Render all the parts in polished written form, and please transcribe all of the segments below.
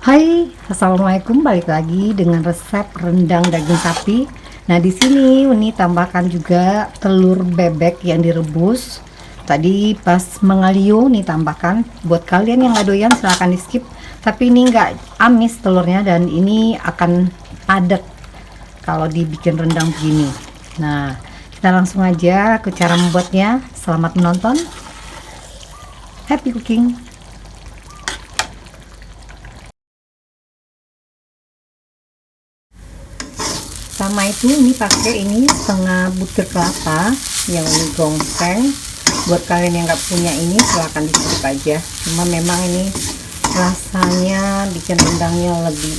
Hai, assalamualaikum. Balik lagi dengan resep rendang daging sapi. Nah, di sini Uni tambahkan juga telur bebek yang direbus. Tadi pas mengalio nih tambahkan. Buat kalian yang nggak doyan silahkan di skip. Tapi ini nggak amis telurnya dan ini akan padat kalau dibikin rendang begini. Nah, kita langsung aja ke cara membuatnya. Selamat menonton. Happy cooking. Sama itu ini pakai ini setengah butir kelapa yang ini gongseng. Buat kalian yang nggak punya ini silahkan di skip aja, cuma memang ini rasanya bikin rendangnya lebih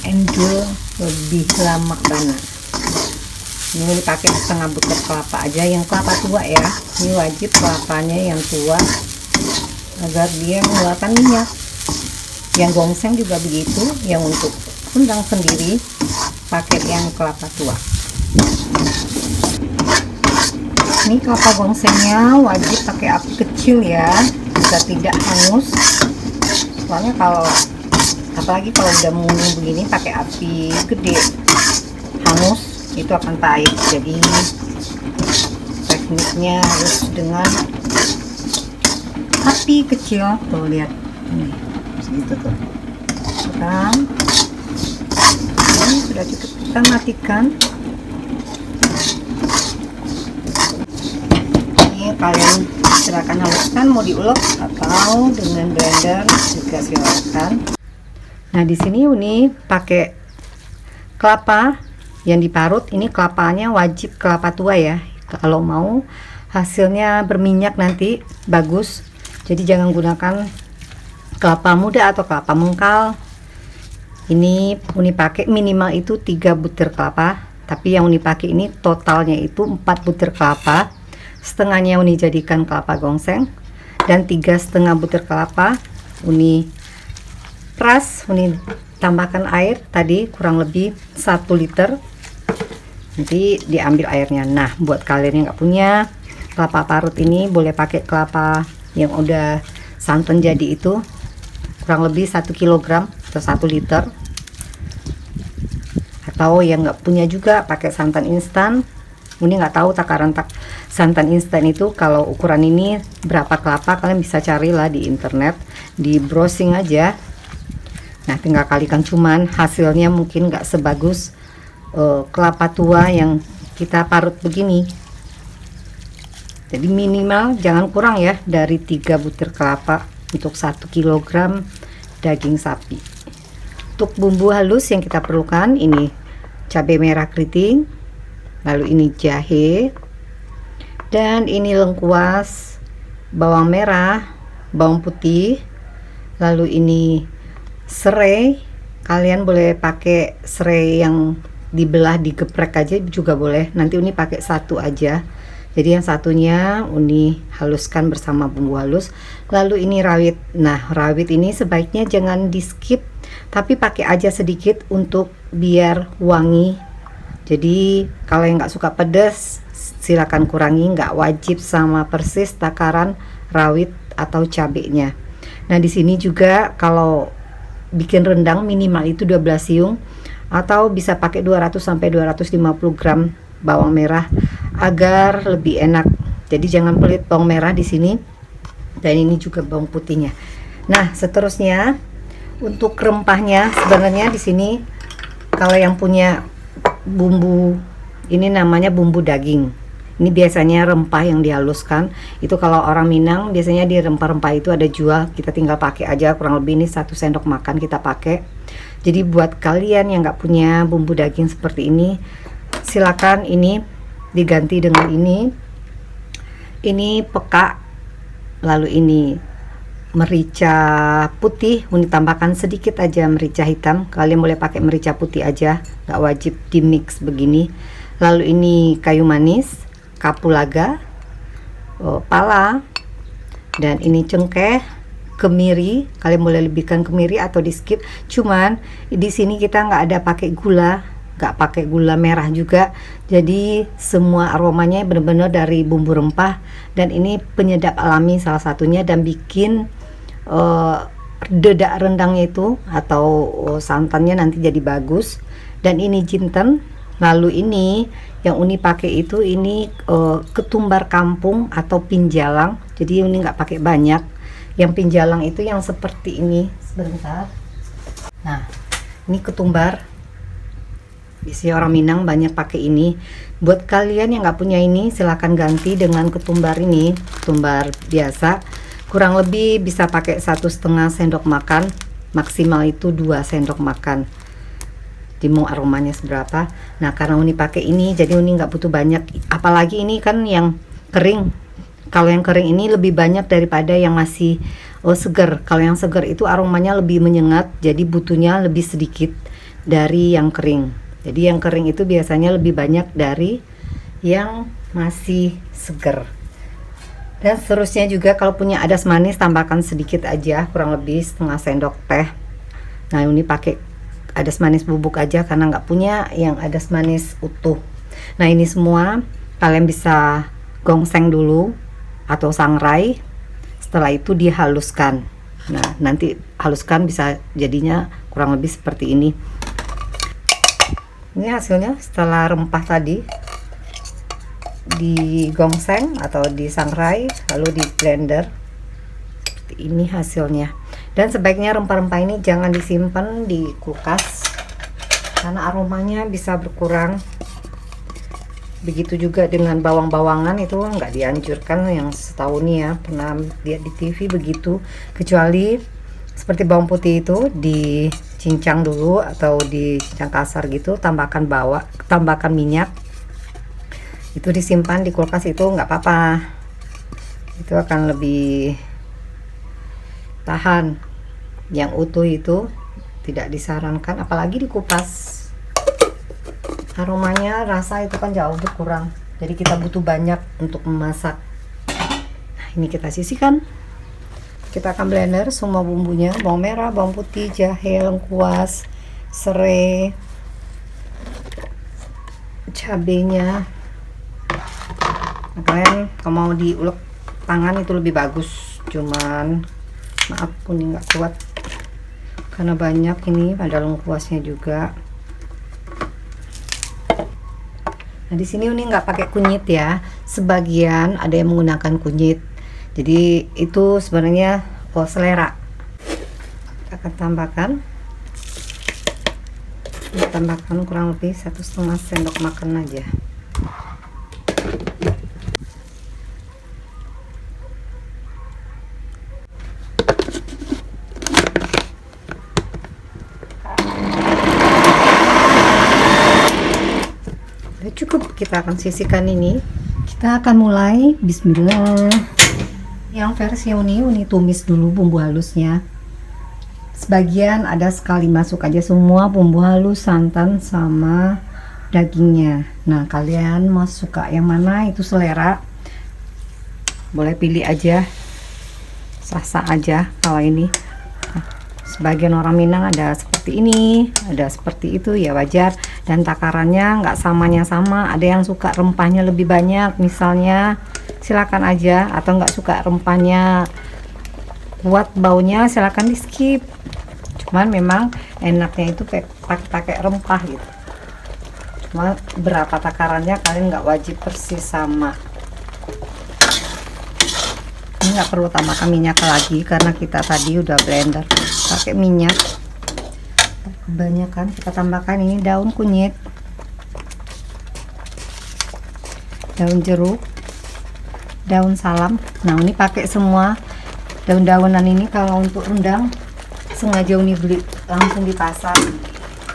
endul, lebih lama banget. Ini pakai setengah butir kelapa aja, yang kelapa tua ya, ini wajib kelapanya yang tua agar dia mengeluarkan minyak. Yang gongseng juga begitu, yang untuk rendang sendiri pakai yang kelapa tua. Ini kelapa gongsengnya wajib pakai api kecil ya, bisa tidak hangus. Soalnya kalau apalagi kalau udah menguning begini pakai api gede, hangus itu akan pahit. Jadi tekniknya harus dengan api kecil. Tuh lihat, ini segitu tuh. Kan ini sudah cukup, kita matikan. Ini kalian silakan haluskan, mau diulek atau dengan blender juga silakan. Nah, di sini Uni pakai kelapa yang diparut. Ini kelapanya wajib kelapa tua ya, kalau mau hasilnya berminyak nanti bagus. Jadi jangan gunakan kelapa muda atau kelapa mengkal. Ini Uni pakai minimal itu 3 butir kelapa, tapi yang Uni pakai ini totalnya itu 4 butir kelapa, setengahnya Uni jadikan kelapa gongseng, dan 3,5 butir kelapa Uni peras. Uni tambahkan air tadi kurang lebih 1 liter, nanti diambil airnya. Nah, buat kalian yang nggak punya kelapa parut ini boleh pakai kelapa yang udah santan jadi, itu kurang lebih 1 kg atau 1 liter. Atau yang nggak punya juga pakai santan instan. Ini nggak tahu takaran santan instan itu kalau ukuran ini berapa kelapa, kalian bisa carilah di internet, di browsing aja. Nah, tinggal kalikan, cuman hasilnya mungkin nggak sebagus kelapa tua yang kita parut begini. Jadi minimal jangan kurang ya dari 3 butir kelapa untuk 1 kg daging sapi. Untuk bumbu halus yang kita perlukan ini cabai merah keriting, lalu ini jahe, dan ini lengkuas, bawang merah, bawang putih, lalu ini serai. Kalian boleh pakai serai yang dibelah digeprek aja juga boleh. Nanti Uni pakai satu aja. Jadi yang satunya Uni haluskan bersama bumbu halus. Lalu ini rawit. Nah, rawit ini sebaiknya jangan di skip, tapi pakai aja sedikit untuk biar wangi. Jadi kalau yang nggak suka pedas silakan kurangi, nggak wajib sama persis takaran rawit atau cabenya. Nah, di sini juga kalau bikin rendang minimal itu 12 siung, atau bisa pakai 200 sampai 250 gram bawang merah agar lebih enak. Jadi jangan pelit bawang merah di sini, dan ini juga bawang putihnya. Nah, seterusnya untuk rempahnya sebenarnya di sini kalau yang punya bumbu ini namanya bumbu daging. Ini biasanya rempah yang dihaluskan. Itu kalau orang Minang biasanya di rempah-rempah itu ada jual, kita tinggal pakai aja. Kurang lebih ini 1 sendok makan kita pakai. Jadi buat kalian yang nggak punya bumbu daging seperti ini, silakan ini diganti dengan ini peka, lalu ini merica putih. Uni tambahkan sedikit aja merica hitam, kalian boleh pakai merica putih aja, nggak wajib di mix begini. Lalu ini kayu manis, kapulaga, pala, dan ini cengkeh, kemiri. Kalian boleh lebihkan kemiri atau di skip, cuman di sini kita nggak ada pakai gula, nggak pakai gula merah juga. Jadi semua aromanya benar-benar dari bumbu rempah, dan ini penyedap alami salah satunya, dan bikin dedak rendangnya itu atau santannya nanti jadi bagus. Dan ini jinten. Lalu ini yang Uni pakai itu ini ketumbar kampung atau pinjalang. Jadi Uni nggak pakai banyak. Yang pinjalang itu yang seperti ini. Sebentar. Nah, ini ketumbar. Biasanya orang Minang banyak pakai ini. Buat kalian yang nggak punya ini, silahkan ganti dengan ketumbar ini, ketumbar biasa. Kurang lebih bisa pakai 1,5 sendok makan, maksimal itu 2 sendok makan. Mau aromanya seberapa. Nah, karena Uni pakai ini jadi Uni nggak butuh banyak, apalagi ini kan yang kering. Kalau yang kering ini lebih banyak daripada yang masih segar. Kalau yang segar itu aromanya lebih menyengat, jadi butuhnya lebih sedikit dari yang kering. Jadi yang kering itu biasanya lebih banyak dari yang masih segar. Dan seterusnya juga kalau punya adas manis tambahkan sedikit aja, kurang lebih setengah sendok teh. Nah, Uni pakai adas manis bubuk aja karena nggak punya yang adas manis utuh. Nah, ini semua kalian bisa gongseng dulu atau sangrai. Setelah itu dihaluskan. Nah, nanti haluskan bisa jadinya kurang lebih seperti ini. Ini hasilnya setelah rempah tadi digongseng atau disangrai lalu di blender. Seperti ini hasilnya. Dan sebaiknya rempah-rempah ini jangan disimpan di kulkas karena aromanya bisa berkurang. Begitu juga dengan bawang-bawangan, itu nggak dianjurkan, yang setahu nih ya, pernah lihat di TV begitu. Kecuali seperti bawang putih itu dicincang dulu atau dicincang kasar gitu, tambahkan minyak, itu disimpan di kulkas itu nggak apa-apa, itu akan lebih tahan. Yang utuh itu tidak disarankan, apalagi dikupas. Aromanya, rasa itu kan jauh berkurang, jadi kita butuh banyak untuk memasak. Nah, ini kita sisihkan. Kita akan blender semua bumbunya, bawang merah, bawang putih, jahe, lengkuas, serai, cabenya. Nah, kalian kalau mau diulek tangan itu lebih bagus, cuman maaf Uni nggak kuat karena banyak ini, ada lengkuasnya juga. Nah, di sini Uni nggak pakai kunyit ya, sebagian ada yang menggunakan kunyit, jadi itu sebenarnya selera. Kita akan tambahkan kurang lebih 1,5 sendok makan aja. Cukup, kita akan sisihkan ini. Kita akan mulai, bismillah. Yang versi Uni tumis dulu bumbu halusnya. Sebagian ada sekali masuk aja semua bumbu halus, santan sama dagingnya. Nah, kalian mau suka yang mana itu selera, boleh pilih aja, sah-sah aja. Kalau ini sebagian orang Minang ada seperti ini, ada seperti itu, ya wajar. Dan takarannya nggak samanya sama, ada yang suka rempahnya lebih banyak misalnya, silakan aja. Atau nggak suka rempahnya kuat baunya, silakan di skip. Cuman memang enaknya itu pakai rempah gitu. Cuma berapa takarannya kalian nggak wajib persis sama. Ini nggak perlu tambahkan minyak lagi karena kita tadi udah blender pakai minyak. Kebanyakan kita tambahkan ini daun kunyit, daun jeruk, daun salam. Nah, ini pakai semua daun-daunan ini. Kalau untuk rendang sengaja Uni beli langsung di pasar,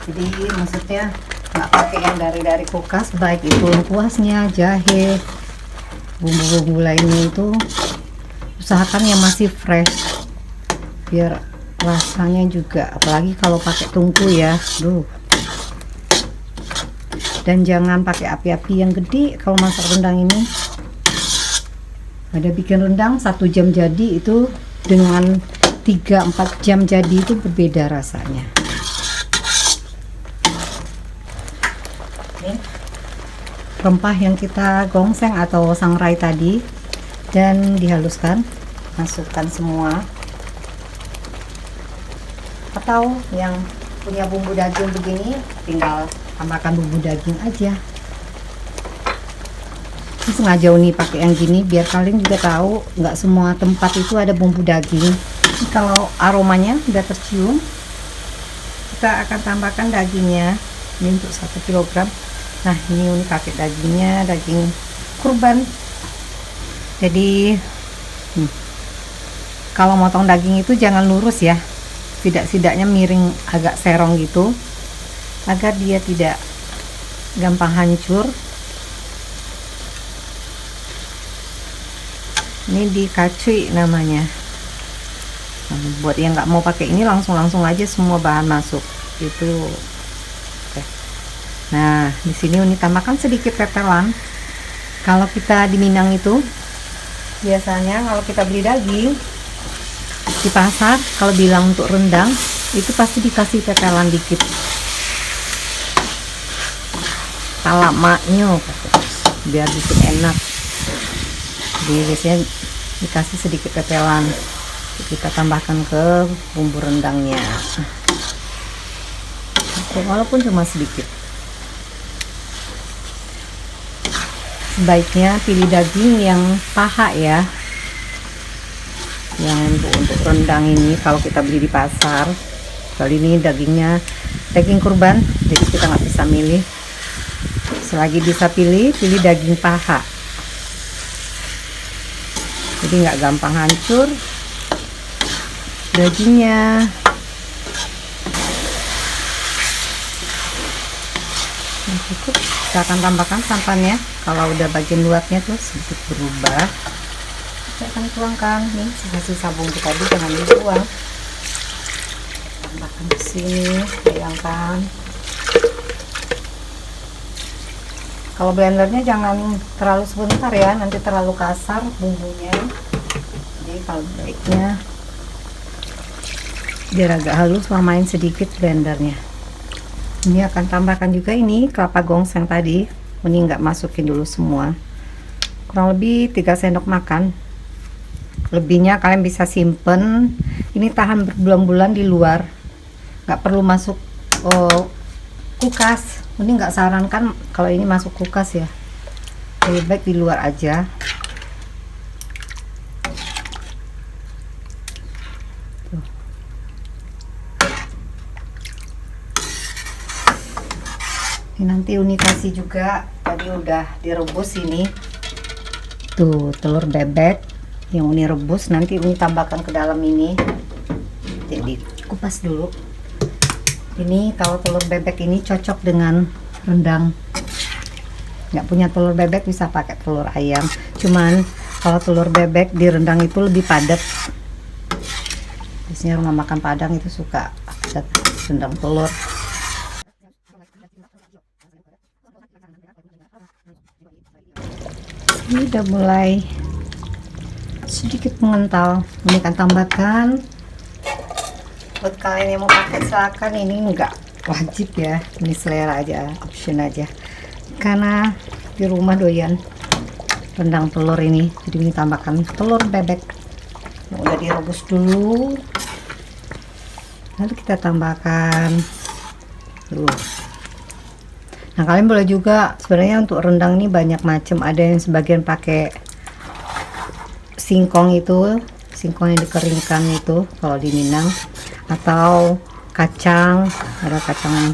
jadi maksudnya nggak pakai yang dari kulkas, baik itu lengkuasnya, jahe, bumbu-bumbu lainnya itu usahakan yang masih fresh biar rasanya juga, apalagi kalau pakai tungku ya, dan jangan pakai api-api yang gede kalau masak rendang ini. Ada bikin rendang 1 jam jadi itu dengan 3-4 jam jadi itu berbeda rasanya. Oke. Rempah yang kita gongseng atau sangrai tadi dan dihaluskan, masukkan semua. atau yang punya bumbu daging begini tinggal tambahkan bumbu daging aja. Ini sengaja nih pakai yang gini biar kalian juga tahu nggak semua tempat itu ada bumbu daging. Jadi kalau aromanya udah tercium, kita akan tambahkan dagingnya ini untuk 1 kilogram. Nah ini Uni pakai dagingnya daging kurban. Jadi kalau motong daging itu jangan lurus ya, setidaknya miring agak serong gitu agar dia tidak gampang hancur. Ini dikacui namanya. Nah, buat yang nggak mau pakai ini langsung aja semua bahan masuk itu. Oke. Nah di sini Uni tambahkan sedikit tetelan. Kalau kita di Minang itu biasanya kalau kita beli daging di pasar, kalau bilang untuk rendang itu pasti dikasih tetelan dikit, talamaknya biar bikin enak. Jadi biasanya dikasih sedikit tetelan, kita tambahkan ke bumbu rendangnya. Walaupun cuma sedikit. Sebaiknya pilih daging yang paha ya, yang untuk rendang ini. Kalau kita beli di pasar, kali ini dagingnya daging kurban, jadi kita nggak bisa milih. Selagi bisa pilih daging paha, jadi nggak gampang hancur dagingnya. Nah, cukup, kita akan tambahkan santannya. Kalau udah bagian luarnya tuh sedikit berubah, kita akan tuangkan nih sisa-sisa bumbu tadi, jangan dibuang. Tambahkan ke sini, bayangkan. Kalau blendernya jangan terlalu sebentar ya, nanti terlalu kasar bumbunya. Jadi kalau baiknya biar agak halus, lamain sedikit blendernya. Ini akan tambahkan juga ini kelapa gongseng tadi. Ini nggak masukin dulu semua, kurang lebih 3 sendok makan. Lebihnya kalian bisa simpen, ini tahan berbulan-bulan di luar, nggak perlu masuk kulkas. Ini nggak sarankan kalau ini masuk kulkas ya, lebih baik di luar aja. Tuh. Ini nanti Uni kasih juga, tadi udah direbus ini tuh telur bebek yang Uni rebus, nanti Uni tambahkan ke dalam ini. Jadi kupas dulu. Ini kalau telur bebek ini cocok dengan rendang. Nggak punya telur bebek bisa pakai telur ayam, cuman kalau telur bebek di rendang itu lebih padat. Biasanya rumah makan Padang itu suka rendang telur. Ini udah mulai sedikit mengental. Ini akan tambahkan, buat kalian yang mau pakai silakan, ini enggak wajib ya, ini selera aja, option aja, karena di rumah doyan rendang telur ini. Jadi ini tambahkan telur bebek yang udah direbus dulu, lalu kita tambahkan tuh. Nah kalian boleh juga, sebenarnya untuk rendang ini banyak macam, ada yang sebagian pakai singkong, itu singkong yang dikeringkan itu kalau di Minang, atau kacang, ada kacang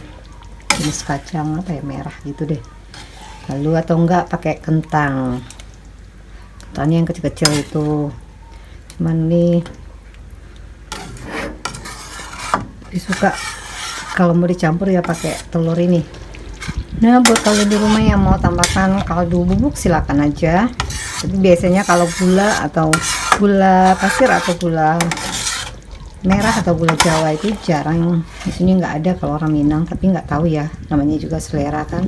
jenis kacang apa ya, merah gitu deh. Lalu atau enggak pakai kentang, kentangnya yang kecil-kecil itu. Cuman nih disuka kalau mau dicampur ya pakai telur ini. Nah buat kalian di rumah yang mau tambahkan kaldu bubuk silakan aja. Tapi biasanya kalau gula atau gula pasir atau gula merah atau gula Jawa itu jarang, di sini nggak ada kalau orang Minang, tapi nggak tahu ya, namanya juga selera kan.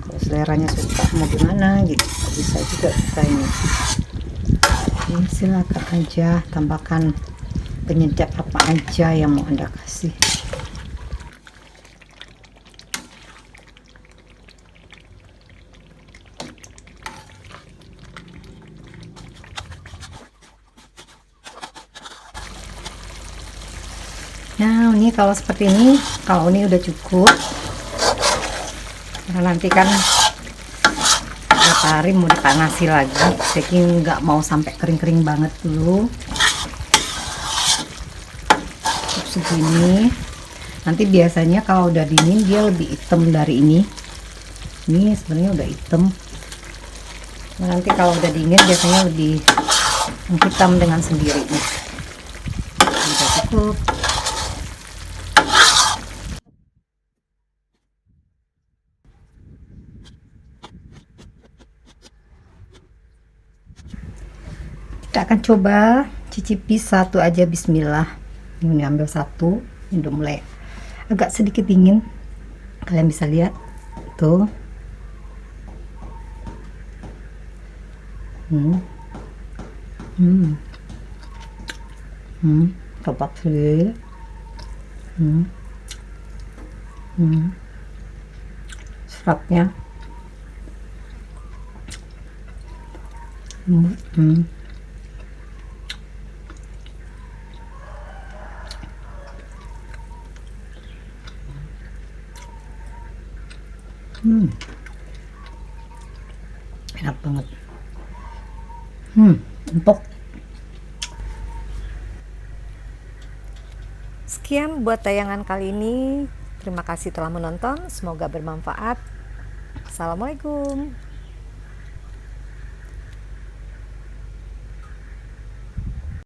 Kalau seleranya suka mau gimana gitu, bisa juga kita ini. Jadi silakan aja tambahkan penyedap apa aja yang mau Anda kasih. Nah, ini kalau seperti ini, kalau ini udah cukup. Karena nanti kan beberapa hari mau dipanasi lagi, jadi nggak mau sampai kering-kering banget dulu. Cukup segini. Nanti biasanya kalau udah dingin dia lebih hitam dari ini. Ini sebenarnya udah hitam. Nah, nanti kalau udah dingin biasanya lebih hitam dengan sendirinya. Udah cukup. Kita akan coba cicipi satu aja, bismillah. Ini ambil satu, ini udah mulai agak sedikit dingin, kalian bisa lihat tuh. Topak sih. Seratnya enak banget. Empuk. Sekian buat tayangan kali ini. Terima kasih telah menonton. Semoga bermanfaat. Assalamualaikum.